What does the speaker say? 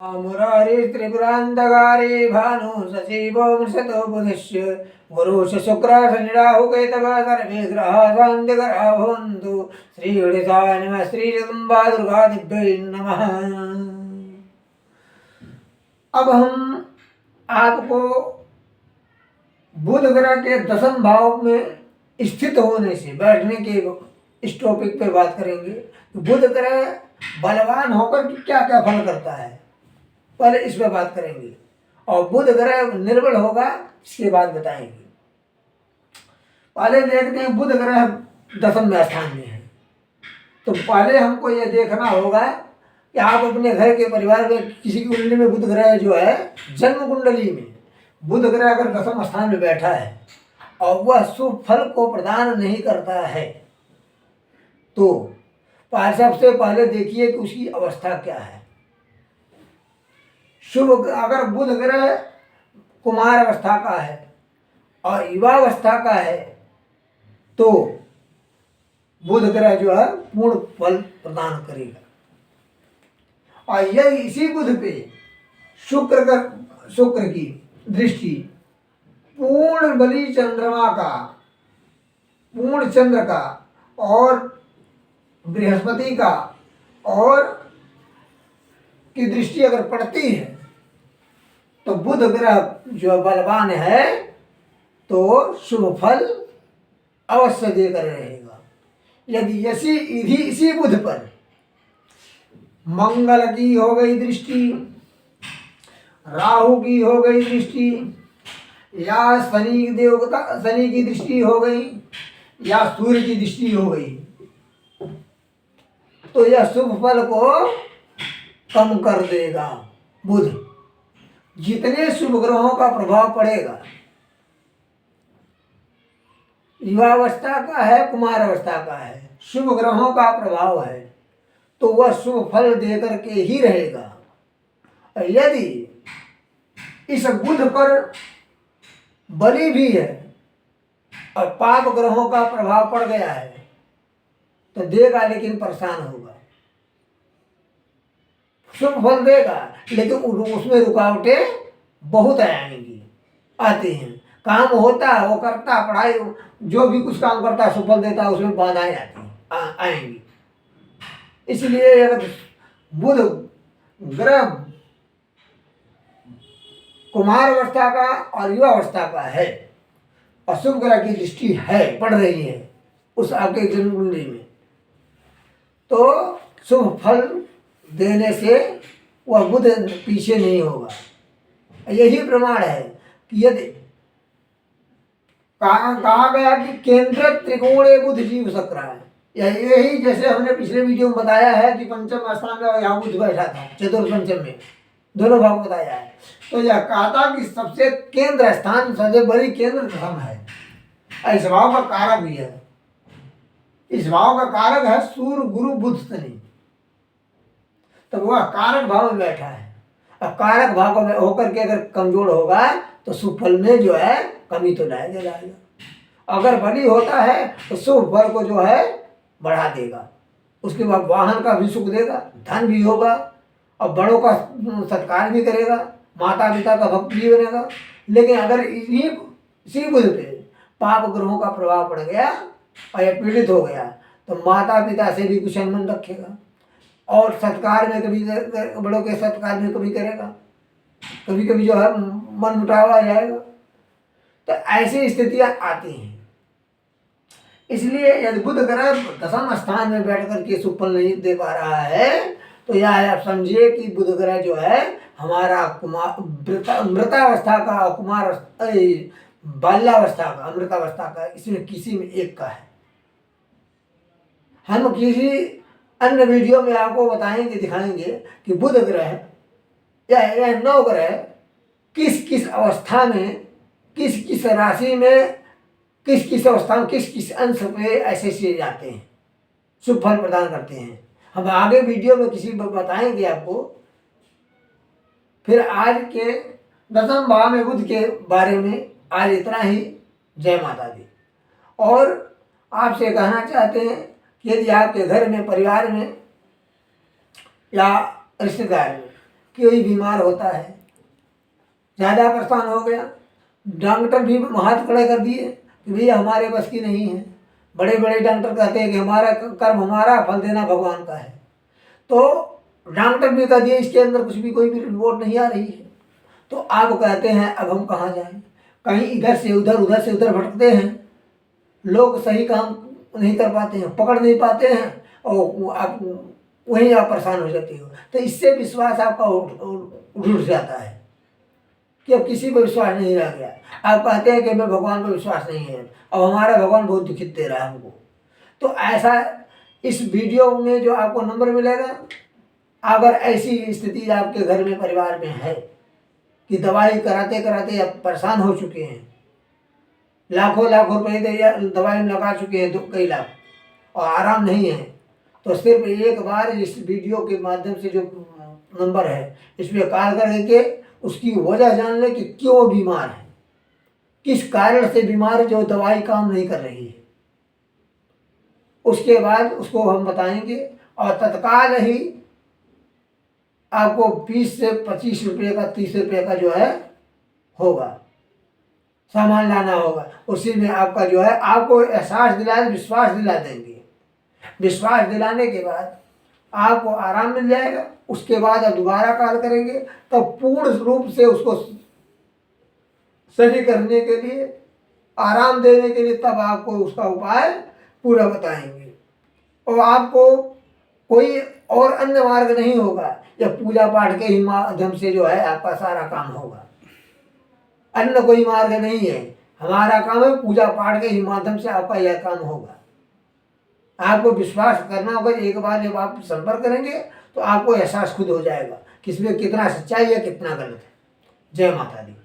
मुरारी त्रिपुरान्तकारी भानु सचिवो मृषतो बुधस्य गुरुश शुक्र शनि राहु केतवः सर्वे ग्रहाः शान्तिकराः भवन्तु। श्री गणेशाय नमः। श्री जगदम्बा दुर्गा दिव्यै नमः। अब हम आपको बुध ग्रह के दशम भाव में स्थित होने से बैठने के इस टॉपिक पे बात करेंगे। बुध ग्रह बलवान होकर क्या क्या फल करता है, पहले इस पर बात करेंगे। और बुध ग्रह निर्बल होगा इसके बाद बताएंगे। पहले देखते हैं बुध ग्रह दशम स्थान में है, तो पहले हमको यह देखना होगा कि आप अपने घर के परिवार में किसी की कुंडली में बुध ग्रह जो है, जन्म कुंडली में बुध ग्रह अगर दशम स्थान में बैठा है और वह शुभ फल को प्रदान नहीं करता है, तो सबसे पहले देखिए कि उसकी अवस्था क्या है। शुभ अगर बुध ग्रह कुमार अवस्था का है और युवावस्था का है, तो बुध ग्रह जो है पूर्ण फल प्रदान करेगा। और यही इसी बुध पे शुक्र की दृष्टि पूर्ण बली चंद्रमा का, पूर्ण चंद्र का और बृहस्पति का और की दृष्टि अगर पड़ती है, तो बुध ग्रह जो बलवान है तो शुभ फल अवश्य देकर रहेगा। यदि इसी बुध पर मंगल की हो गई दृष्टि, राहु की हो गई दृष्टि, या शनि की दृष्टि हो गई, या सूर्य की दृष्टि हो गई, तो यह शुभ फल को कम कर देगा। बुध जितने शुभ ग्रहों का प्रभाव पड़ेगा, युवावस्था का है, कुमार अवस्था का है, शुभ ग्रहों का प्रभाव है, तो वह शुभ फल देकर के ही रहेगा। और यदि इस बुध पर बलि भी है और पाप ग्रहों का प्रभाव पड़ गया है, तो देगा लेकिन परेशान होगा। शुभ फल देगा लेकिन उसमें रुकावटें बहुत आती हैं। काम होता है, वो करता, पढ़ाई जो भी कुछ काम करता है, शुभ फल देता है, उसमें बाधाएं आएंगी। इसलिए अगर बुध ग्रह कुमार अवस्था का और युवा अवस्था का है और शुभ ग्रह की दृष्टि है, पड़ रही है उस आपके जन्म कुंडली में, तो शुभ फल देने से वह बुध पीछे नहीं होगा। यही प्रमाण है कि यदि कहा गया कि केंद्र त्रिकोणे बुध जीव सक्र है, यही जैसे हमने पिछले वीडियो में बताया है कि पंचम स्थान में यहाँ बुध बैठा था, चतुर्थ पंचम में दोनों भाग बताया है। तो यह कहा था कि सबसे केंद्र स्थान, सबसे बड़ी केंद्र दशम है। इस भाव का कारक भी है, इस भाव का कारक है सूर्य गुरु बुध शनि, तो वह कारक भाव में बैठा है। अब कारक भाव में होकर के अगर कमजोर होगा तो शुभ फल में जो है कमी तो लाएगा। अगर बली होता है तो शुभ फल को जो है बढ़ा देगा, उसके बाद वाहन का भी सुख देगा, धन भी होगा और बड़ों का सत्कार भी करेगा, माता पिता का भक्त भी बनेगा। लेकिन अगर इसी बुध पे पाप ग्रहों का प्रभाव पड़ गया और यह पीड़ित हो गया, तो माता पिता से भी कुछ अनबन रखेगा और सत्कार में कभी बड़ों के सत्कार में कभी करेगा, कभी कभी जो है मन मुटाव आ जाएगा। तो ऐसी स्थितियां आती हैं। इसलिए यदि बुध ग्रह दशम स्थान में बैठ करके शुभ फल नहीं दे पा रहा है, तो यह आप समझिए कि बुध ग्रह जो है हमारा मृतावस्था का और कुमार बाल्यावस्था का, अमृतावस्था का, इसमें किसी में एक का है। हम किसी अन्य वीडियो में आपको बताएंगे, दिखाएंगे कि बुध ग्रह या 9 ग्रह किस किस अवस्था में, किस किस राशि में, किस किस अवस्था में, किस किस अंश में ऐसे जाते हैं, शुभ फल प्रदान करते हैं। हम आगे वीडियो में किसी बताएंगे आपको। फिर आज के दशम भाव में बुध के बारे में आज इतना ही। जय माता दी। और आपसे कहना चाहते हैं कि यदि आपके घर में, परिवार में या रिश्तेदार में कोई बीमार होता है, ज़्यादा परेशान हो गया, डॉक्टर भी हाथ खड़े कर दिए कि भैया हमारे बस की नहीं है। बड़े बड़े डॉक्टर कहते हैं कि हमारा कर्म हमारा, फल देना भगवान का है। तो डॉक्टर भी कह दिए इसके अंदर कुछ भी कोई भी रिपोर्ट नहीं आ रही है। तो आप कहते हैं अब हम कहाँ जाएं? कहीं इधर से उधर से उधर भटकते हैं, लोग सही काम नहीं कर पाते हैं, पकड़ नहीं पाते हैं, और आप वहीं आप परेशान हो जाते हो। तो इससे विश्वास आपका उठ जाता है कि अब किसी पर विश्वास नहीं रह गया। आप कहते हैं कि मैं भगवान पर विश्वास नहीं है, अब हमारा भगवान बहुत दुखित दे रहा है हमको। तो ऐसा इस वीडियो में जो आपको नंबर मिलेगा, अगर ऐसी स्थिति आपके घर में परिवार में है कि दवाई कराते कराते आप परेशान हो चुके हैं, लाखों लाखों रुपये दवाई में लगा चुके हैं, कई लाख, और आराम नहीं है, तो सिर्फ एक बार इस वीडियो के माध्यम से जो नंबर है इस पर कॉल करके उसकी वजह जान ले कि क्यों बीमार है, किस कारण से बीमार, जो दवाई काम नहीं कर रही है। उसके बाद उसको हम बताएंगे और तत्काल ही आपको 20 से 25 रुपये का, 30 रुपये का जो है होगा, सामान लाना होगा। उसी में आपका जो है आपको एहसास दिलाए, विश्वास दिला देंगे। विश्वास दिलाने के बाद आपको आराम मिल जाएगा। उसके बाद आप दोबारा कॉल करेंगे तब पूर्ण रूप से उसको सही करने के लिए, आराम देने के लिए, तब आपको उसका उपाय पूरा बताएंगे। और आपको कोई और अन्य मार्ग नहीं होगा, या पूजा पाठ के ही माध्यम से जो है आपका सारा काम होगा। अन्य कोई मार्ग नहीं है, हमारा काम है पूजा पाठ के ही माध्यम से आपका यह काम होगा। आपको विश्वास करना होगा। एक बार जब आप संपर्क करेंगे तो आपको एहसास खुद हो जाएगा कि इसमें कितना सच्चाई है, कितना गलत है। जय माता दी।